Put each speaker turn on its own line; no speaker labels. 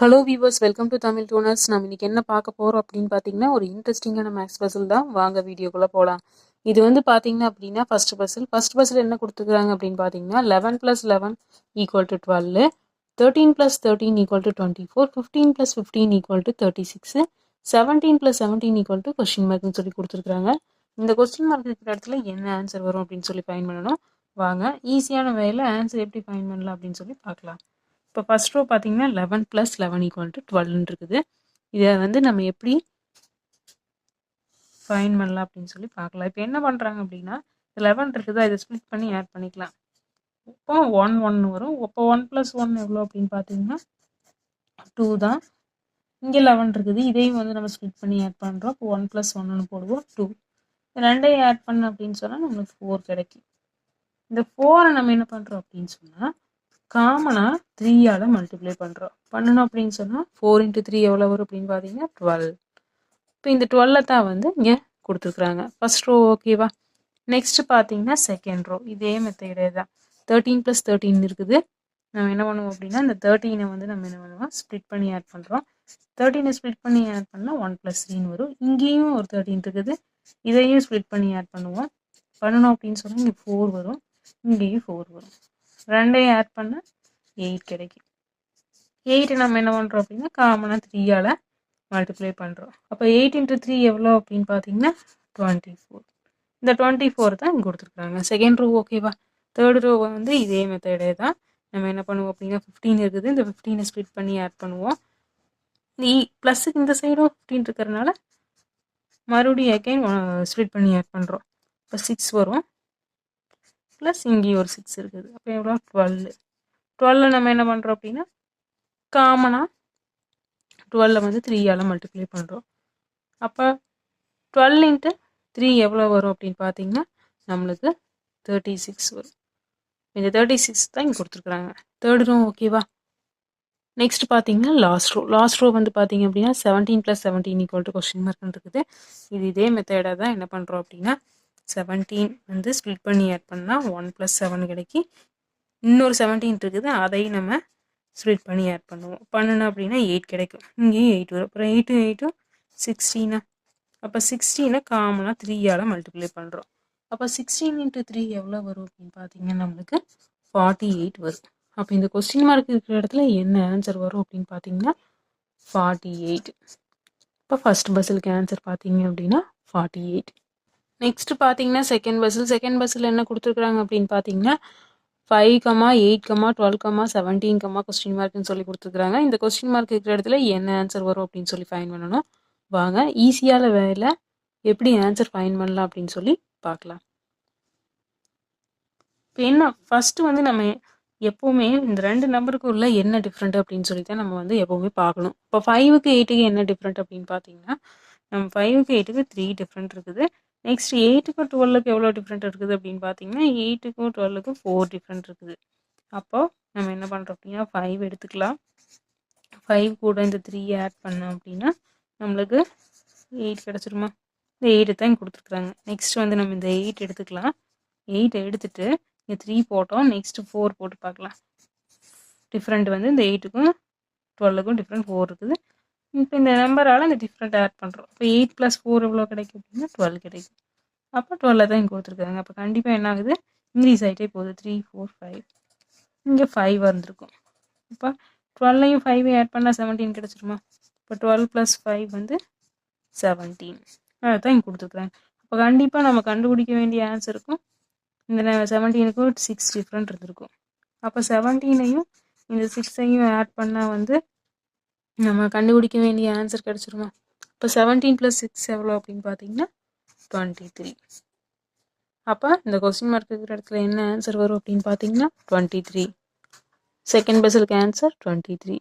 Hello viewers, welcome to Tamil Tooners. நம்ம இன்னைக்கு என்ன பார்க்க போகிறோம் அப்படின்னு பார்த்தீங்கன்னா, ஒரு இன்ட்ரெஸ்டிங்கான மேக்ஸ் பசில் தான். வாங்க வீடியோக்குள்ளே போகலாம். இது வந்து பார்த்தீங்கன்னா அப்படின்னா ஃபர்ஸ்ட் பசில் என்ன கொடுத்துருக்காங்க அப்படின்னு பார்த்தீங்கன்னா 11 + 11 = 12, 13 + 13 = 24, 15 + 15 = 36, 17 + 17 = கொஸ்டின் மார்க்னு சொல்லி கொடுத்துருக்காங்க. இந்த கொஸ்டின் மார்க் இருக்கிற இடத்துல என்ன ஆன்சர் வரும் அப்படின்னு சொல்லி ஃபைண்ட் பண்ணணும். வாங்க ஈஸியான வேலை ஆன்சர் எப்படி ஃபைண்ட் பண்ணலாம் அப்படின்னு சொல்லி பார்க்கலாம். இப்போ ஃபர்ஸ்ட் ரோ பார்த்தீங்கன்னா 11 + 11 = 12 இருக்குது. இதை வந்து நம்ம எப்படி ஃபைண்ட் பண்ணலாம் அப்படின்னு சொல்லி பார்க்கலாம். இப்போ என்ன பண்ணுறாங்க அப்படின்னா 11 இருக்குதா, இதை ஸ்ப்ளிட் பண்ணி ஆட் பண்ணிக்கலாம். இப்போ 1 1 வரும். இப்போ 1 + 1 எவ்வளோ அப்படின்னு பார்த்தீங்கன்னா 2 தான். இங்கே 11 இருக்குது, இதையும் வந்து நம்ம ஸ்ப்ளிட் பண்ணி ஆட் பண்ணுறோம். இப்போ 1 + 1 போடுவோம் 2. ரெண்டையும் ஆட் பண்ண அப்படின்னு சொன்னால் நம்மளுக்கு 4 கிடைக்கும். இந்த 4 நம்ம என்ன பண்ணுறோம் அப்படின்னு சொன்னால் காமனாக 3ஆல் மல்டிப்ளை பண்ணணும் அப்படின்னு சொன்னால் 4 × 3 எவ்வளோ வரும் அப்படின்னு பார்த்தீங்கன்னா 12. இப்போ இந்த 12 தான் வந்து இங்கே கொடுத்துருக்குறாங்க. ஃபர்ஸ்ட் ரோ ஓகேவா. நெக்ஸ்ட் பார்த்தீங்கன்னா செகண்ட் ரோ இதே மெத்தடே தான். 13 + 13 இருக்குது. நம்ம என்ன பண்ணுவோம் அப்படின்னா இந்த 13 வந்து நம்ம என்ன பண்ணுவோம், ஸ்ப்ளிட் பண்ணி ஆட் பண்ணுறோம். 13 ஸ்ப்ளிட் பண்ணி ஆட் பண்ணால் 1 + 3 வரும். இங்கேயும் ஒரு 13 இருக்குது, இதையும் ஸ்ப்ளிட் பண்ணி ஆட் பண்ணணும் அப்படின்னு சொன்னால் இங்கே 4 வரும், இங்கேயும் 4 வரும். ரெண்டையும் ஆட் பண்ண 8 கிடைக்கும். 8 நம்ம என்ன பண்ணுறோம் அப்படின்னா காமனாக 3ஆல் மல்டிப்ளை பண்ணுறோம். அப்போ 8 × 3 எவ்வளோ அப்படின்னு பார்த்தீங்கன்னா 24. இந்த 24 தான் இங்கே கொடுத்துருக்காங்க. செகண்ட் ரோ ஓகேவா. தேர்ட் ரோ வந்து இதே மெத்தடே தான். நம்ம என்ன பண்ணுவோம் அப்படின்னா 15 இருக்குது, இந்த 15 ஸ்ப்ளிட் பண்ணி ஆட் பண்ணுவோம். ப்ளஸுக்கு இந்த சைடும் 15 இருக்கிறதுனால மறுபடியும் அகைன் ஸ்ப்ளிட் பண்ணி ஆட் பண்ணுறோம். இப்போ 6 வரும், ப்ளஸ் இங்கேயும் ஒரு 6 இருக்குது. அப்போ எவ்வளோ 12. 12 நம்ம என்ன பண்ணுறோம் அப்படின்னா காமனாக 12 வந்து 3ஆல் மல்டிப்ளை பண்ணுறோம். அப்போ 12 × 3 எவ்வளோ வரும் அப்படின்னு பார்த்தீங்கன்னா நம்மளுக்கு 36 வரும். இந்த 36 தான் இங்கே கொடுத்துருக்குறாங்க. தேர்ட் ரோ ஓகேவா. நெக்ஸ்ட் பார்த்தீங்கன்னா லாஸ்ட் ரோ வந்து பார்த்தீங்க அப்படின்னா 17 + 17 = கொஸ்டின் மார்க்னு இருக்குது. இது இதே மெத்தடாக தான் என்ன பண்ணுறோம் அப்படின்னா 17 வந்து ஸ்ப்ளிட் பண்ணி ஆட் பண்ணால் 1 + 7 கிடைக்கி. இன்னொரு 17 இருக்குது, அதையும் நம்ம ஸ்ப்ளிட் பண்ணி ஆட் பண்ணணும் அப்படின்னா 8 கிடைக்கும். இங்கேயும் 8 வரும். அப்புறம் 8 8 16. அப்போ 16 காமனாக 3ஆல் மல்டிப்ளை பண்ணுறோம். அப்போ 16 × 3 எவ்வளோ வரும் அப்படின்னு பார்த்தீங்கன்னா நம்மளுக்கு 48 வரும். அப்போ இந்த கொஸ்டின் மார்க் இருக்கிற இடத்துல என்ன ஆன்சர் வரும் அப்படின்னு பார்த்தீங்கன்னா 48. இப்போ ஃபர்ஸ்ட் பஸ்ஸுக்கு ஆன்சர் பார்த்தீங்க அப்படின்னா 48. நெக்ஸ்ட் பார்த்தீங்கன்னா செகண்ட் பஸ்ஸில் என்ன கொடுத்துருக்குறாங்க அப்படின்னு பார்த்தீங்கன்னா 5, 8, 12, 17 கொஸ்டின் மார்க்னு சொல்லி கொடுத்துருக்குறாங்க. இந்த கொஸ்டின் மார்க் இருக்கிற இடத்துல என்ன ஆன்சர் வரும் அப்படின்னு சொல்லி ஃபைண்ட் பண்ணணும். வாங்க ஈஸியான வேலை எப்படி ஆன்சர் ஃபைண்ட் பண்ணலாம் அப்படின்னு சொல்லி பார்க்கலாம். இப்போ என்ன ஃபர்ஸ்ட் வந்து நம்ம எப்போவுமே இந்த ரெண்டு நம்பருக்கு உள்ள என்ன டிஃப்ரெண்ட் அப்படின்னு சொல்லி தான் நம்ம வந்து எப்போவுமே பார்க்கணும். இப்போ 5க்கு 8க்கு என்ன டிஃப்ரெண்ட் அப்படின்னு பார்த்தீங்கன்னா நம்ம 5க்கு 8க்கு 3 டிஃப்ரெண்ட் இருக்குது. நெக்ஸ்ட் 8க்கும் 12க்கு எவ்வளோ டிஃப்ரெண்ட் இருக்குது அப்படின்னு பார்த்தீங்கன்னா 8க்கும் 12க்கும் 4 டிஃப்ரெண்ட் இருக்குது. அப்போ நம்ம என்ன பண்ணுறோம் அப்படின்னா 5 எடுத்துக்கலாம். 5 கூட இந்த 3 ஆட் பண்ணோம் அப்படின்னா நம்மளுக்கு 8 கிடச்சிருமா. இந்த 8 தான் இங்கே கொடுத்துருக்குறாங்க. நெக்ஸ்ட் வந்து நம்ம இந்த 8 எடுத்துக்கலாம். 8 எடுத்துட்டு இங்கே 3 போட்டோம், நெக்ஸ்ட் 4 போட்டு பார்க்கலாம். டிஃப்ரெண்ட் வந்து இந்த 8க்கும் 12க்கும் டிஃப்ரெண்ட் 4 இருக்குது. இப்போ இந்த நம்பரால் இந்த டிஃப்ரெண்ட் ஆட் பண்ணுறோம். இப்போ 8 + 4 எவ்வளோ கிடைக்கும் அப்படின்னா 12 கிடைக்கும். அப்போ 12 தான் இங்கே கொடுத்துருக்காங்க. அப்போ கண்டிப்பாக என்ன ஆகுது, இன்க்ரீஸ் ஆகிட்டே போகுது. 3 4 5 இங்கே 5 வந்துருக்கும். இப்போ 12ஐயும் 5ஐயும் ஆட் பண்ணால் 17 கிடச்சிருமா. இப்போ 12 + 5 வந்து 17. அதுதான் இங்கே கொடுத்துருக்குறாங்க. அப்போ கண்டிப்பாக நம்ம கண்டுபிடிக்க வேண்டிய ஆன்சருக்கும் இந்த 17க்கும் 6 டிஃப்ரெண்ட் இருந்திருக்கும். அப்போ 17ஐயும் இந்த 6ஐயும் ஆட் பண்ணால் வந்து நம்ம கண்டுபிடிக்க வேண்டிய ஆன்சர் கிடச்சிருமா. இப்போ 17 + 6 எவ்வளோ அப்படின்னு பார்த்தீங்கன்னா 23. அப்போ இந்த கொஸ்டின் மார்க் இருக்கிற இடத்துல என்ன ஆன்சர் வரும் அப்படின்னு பார்த்தீங்கன்னா 23. செகண்ட் பஸ்ஸுக்கு ஆன்சர் 23.